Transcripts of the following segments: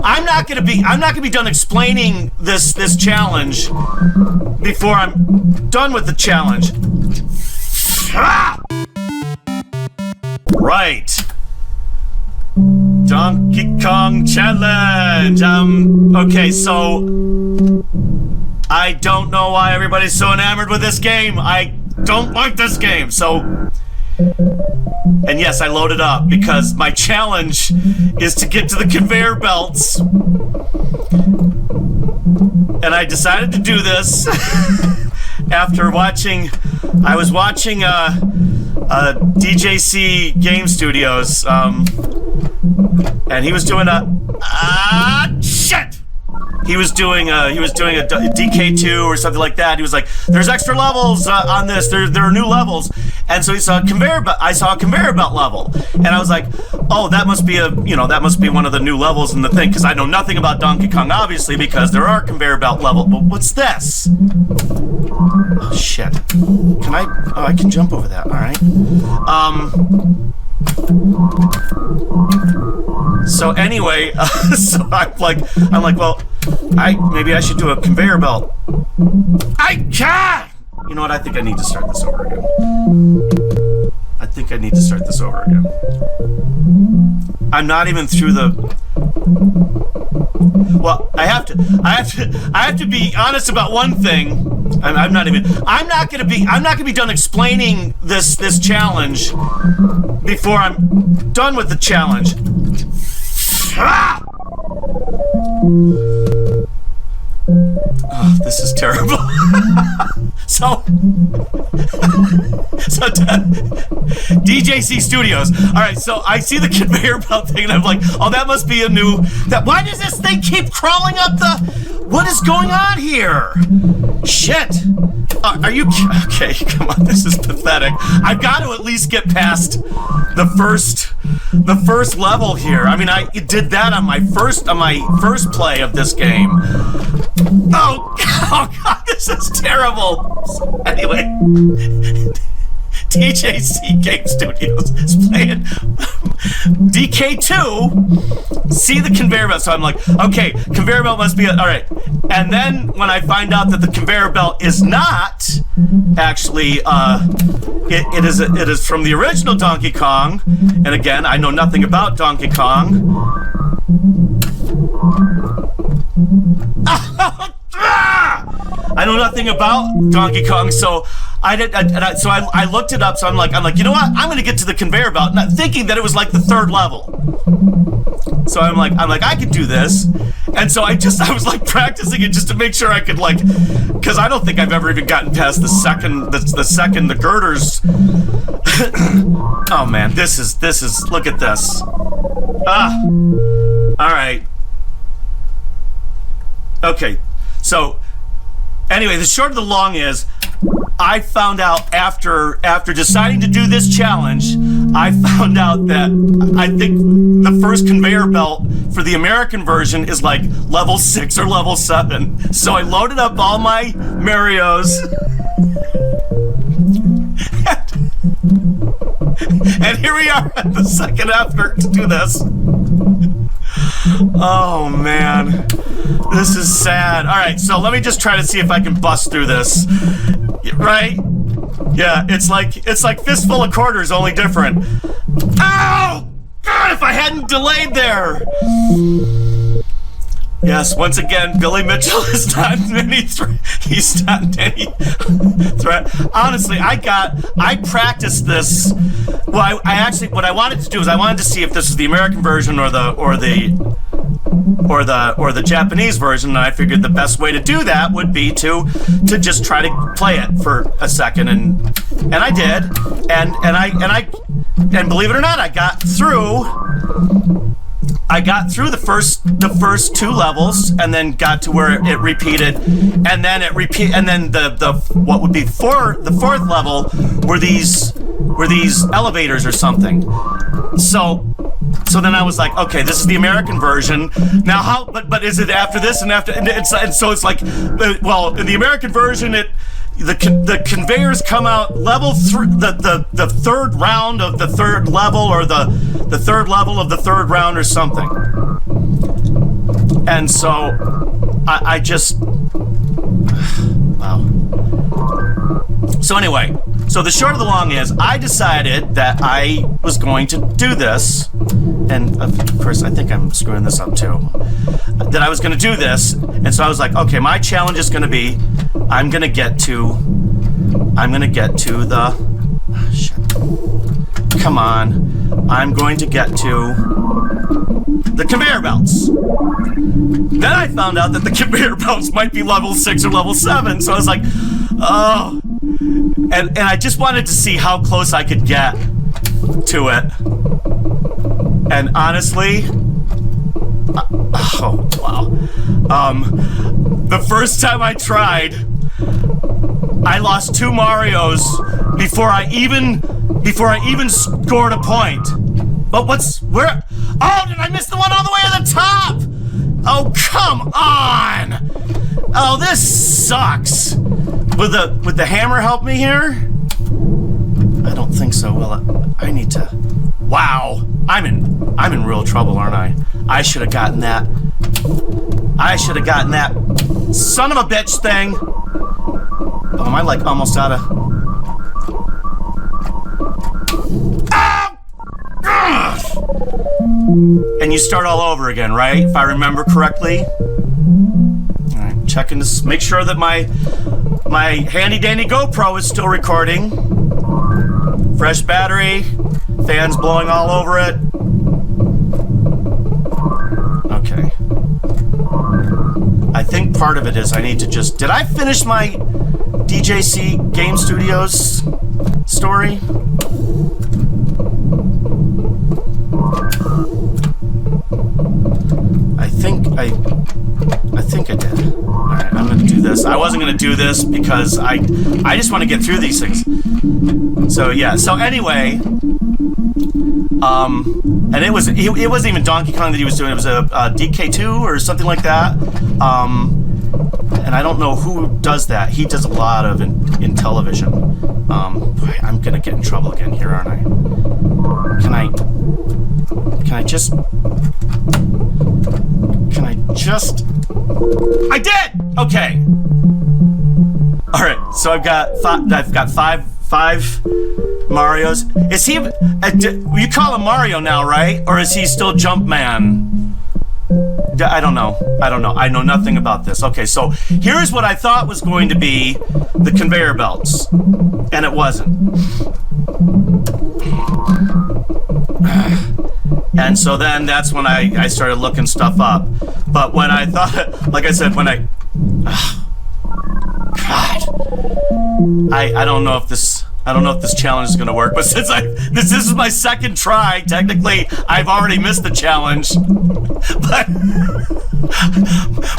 I'm not gonna be done explaining this challenge before I'm done with the challenge. Ah! Right. Donkey Kong Challenge. Okay, so I don't know why everybody's so enamored with this game. I don't like this game. So, and yes, I loaded up because my challenge is to get to the conveyor belts. And I decided to do this after watching, I was watching DJC Game Studios, and he was doing shit! He was doing a DK2 or something like that. He was like, "There's extra levels on this. There are new levels." And so he saw a conveyor belt. I saw a conveyor belt level, and I was like, "Oh, that must be one of the new levels in the thing." Because I know nothing about Donkey Kong, obviously, because there are conveyor belt levels. But what's this? Oh shit! Can I? Oh, I can jump over that. All right. So anyway, so I'm like, well, maybe I should do a conveyor belt. I can't! You know what, I think I need to start this over again. I'm not even through the... Well, I have to be honest about one thing. I'm not gonna be done explaining this challenge before I'm done with the challenge. Ah! Oh, this is terrible. So DJC Studios. All right, so I see the conveyor belt thing, and I'm like, oh, that must be a new. Why does this thing keep crawling up the? What is going on here? Shit. Are you okay? Come on, this is pathetic. I've got to at least get past the first level here. I mean, I did that on my first play of this game. Oh God, this is terrible. So anyway, DJC Game Studios is playing DK2. See the conveyor belt, so I'm like, okay, conveyor belt must be all right. And then when I find out that the conveyor belt is not actually, it is from the original Donkey Kong. And again, I know nothing about Donkey Kong. I know nothing about Donkey Kong, so I looked it up. So I'm like, you know what? I'm gonna get to the conveyor belt, not thinking that it was like the third level. So I'm like, I could do this, and so I was like practicing it just to make sure I could because I don't think I've ever even gotten past the girders. Oh man, this is. Look at this. All right. Okay, so anyway, the short of the long is, I found out after deciding to do this challenge, I found out that I think the first conveyor belt for the American version is like level 6 or level 7. So I loaded up all my Marios. And here we are at the second effort to do this. Oh man, this is sad. All right, so let me just try to see if I can bust through this. Right? Yeah, it's like Fistful of Quarters, only different. Ow! God, if I hadn't delayed there. Yes, once again, Billy Mitchell is not any he's not any threat. Honestly, I practiced this. Well, I actually, what I wanted to do is I wanted to see if this is the American version or the Japanese version, and I figured the best way to do that would be to just try to play it for a second, and I did, and believe it or not, I got through the first 2 levels, and then got to where it repeated, and then the what would be the fourth level were these elevators or something. So then I was like, okay, this is the American version. Now how? But is it after this and after? And so it's like, well, in the American version, the conveyors come out level 3, the third round of the third level, or the third level of the third round or something. And so I just... Wow. So anyway, so the short of the long is, I decided that I was going to do this, and of course I think I'm screwing this up too, that I was going to do this, and so I was like, okay, my challenge is going to be, I'm going to get to the... Shit. Come on. I'm going to get to the conveyor belts. Then I found out that the conveyor belts might be level 6 or level 7, so I was like, oh. And I just wanted to see how close I could get to it. And honestly, oh, wow. The first time I tried, I lost 2 Marios before I even scored a point. But where? Oh, did I miss the one all the way to the top? Oh, come on! Oh, this sucks. Would the hammer help me here? I don't think so. Well, I need to. Wow, I'm in real trouble, aren't I? I should have gotten that. I should have gotten that son of a bitch thing. Oh, am I like almost out of? And you start all over again, right? If I remember correctly. All right, checking to make sure that my handy dandy GoPro is still recording. Fresh battery, fans blowing all over it. Okay. I think part of it is I need to just... Did I finish my DJC Game Studios story? I think I did. Alright, I'm gonna do this. I wasn't gonna do this because I just want to get through these things. So yeah, so anyway, and it wasn't even Donkey Kong that he was doing, it was a DK2 or something like that. And I don't know who does that. He does a lot of in television. Boy, I'm gonna get in trouble again here, aren't I? Can I just... I did! Okay. Alright, so I've got five Marios. Is he... you call him Mario now, right? Or is he still Jumpman? I don't know. I know nothing about this. Okay, so here's what I thought was going to be the conveyor belts. And it wasn't. And so then that's when I started looking stuff up. But when I thought, like I said, when I... God. I don't know if this challenge is gonna work, but since this is my second try, technically I've already missed the challenge. But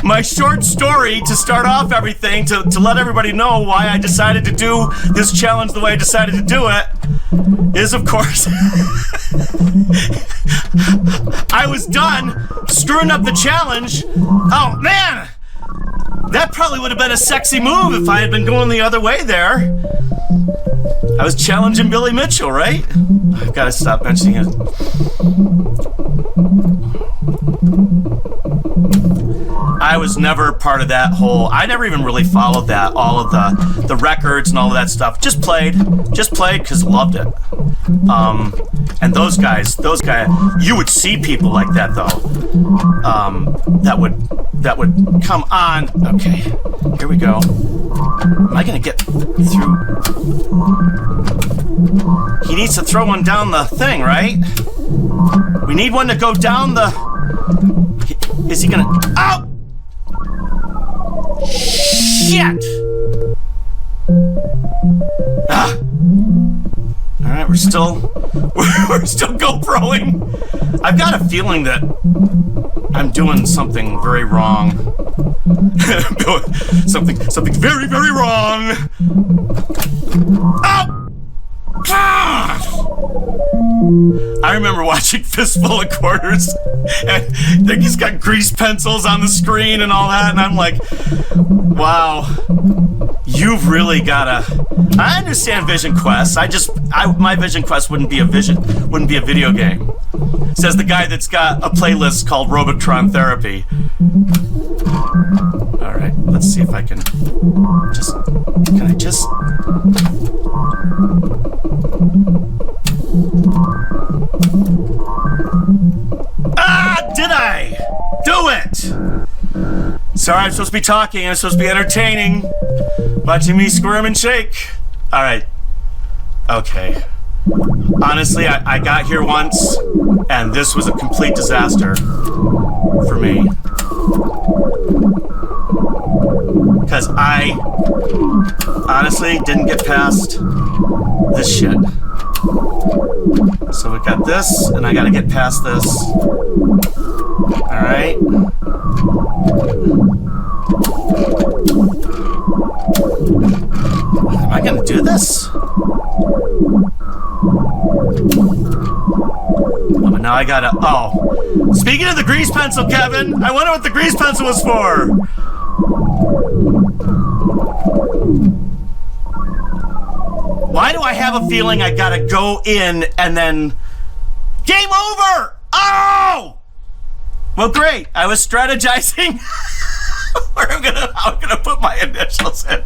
my short story to start off everything, to let everybody know why I decided to do this challenge the way I decided to do it, is of course I was done screwing up the challenge. Oh man! That probably would have been a sexy move if I had been going the other way there. I was challenging Billy Mitchell, right? I've got to stop mentioning it. I was never part of that whole... I never even really followed that, all of the records and all of that stuff. Just played because loved it. And those guys, you would see people like that though. That would come on. Okay, here we go. Am I gonna get through? He needs to throw one down the thing, right? We need one to go down the... Is he gonna... Oh! Shit! Ah! Alright, we're still GoProing. I've got a feeling that I'm doing something very wrong. something very, very wrong. Oh! Ah! I remember watching Fistful of Quarters, and he's got grease pencils on the screen and all that, and I'm like, wow, you've really gotta. I understand Vision Quest. My Vision Quest wouldn't be a video game. Says the guy that's got a playlist called Robotron Therapy. All right, let's see if I can just. Can I just? Did I do it? Sorry, I'm supposed to be talking. I'm supposed to be entertaining. Watching me squirm and shake. All right. Okay. Honestly, I got here once, and this was a complete disaster for me. Because I honestly didn't get past this shit. So we got this, and I gotta get past this. Alright. Am I gonna do this? Oh, but now I gotta. Oh. Speaking of the grease pencil, Kevin, I wonder what the grease pencil was for. Why do I have a feeling I gotta go in and then. Game over! Oh! Well, great. I was strategizing where I'm gonna put my initials in.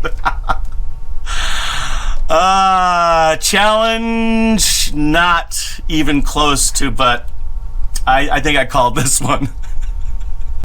Challenge not even close to, but I think I called this one.